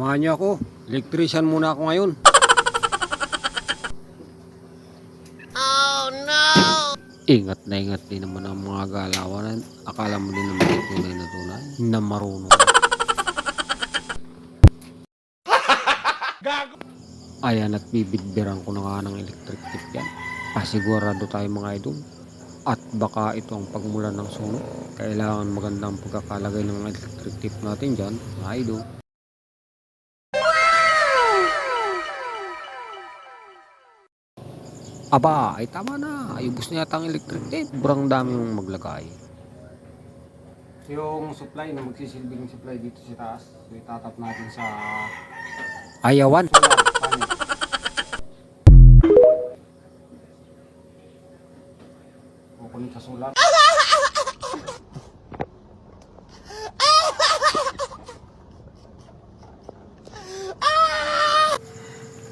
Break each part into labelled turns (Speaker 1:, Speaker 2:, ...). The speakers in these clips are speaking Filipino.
Speaker 1: Samahan niyo ako. Electrician muna ako ngayon.
Speaker 2: Oh no!
Speaker 1: Ingat din naman ang mga galawan. Akala mo din naman ito tunay na tunay na marunong. Ayan, at bibidbiran ko na nga ng electric tip yan. Pasigurado tayo mga idol. At baka ito ang pagmulan ng sunog. Kailangan magandang pagkakalagay ng electric tip natin dyan mga idol. Aba, ay tama na. Ayubos na yata ang electric tape. Sobrang dami mong maglagay. Yung supply na magsisilbing supply dito sa taas, so itatap natin sa ayawan. Kukunin sa solar.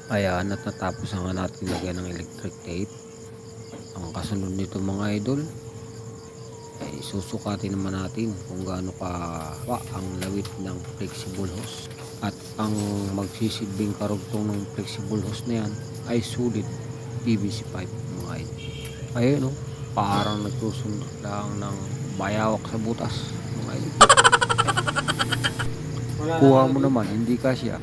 Speaker 1: Ayan, at natapos na nga natin lagyan ng electric tape. Ang kasunod nito mga idol ay susukatin naman natin kung gaano ka ang lawit ng flexible hose. At ang magsisilbing karugtong ng flexible hose na yan ay sulit PVC pipe mga idol. Ayun o, parang nagsusundot lang ng bayawak sa butas mga idol. Kuha mo naman, hindi kasya.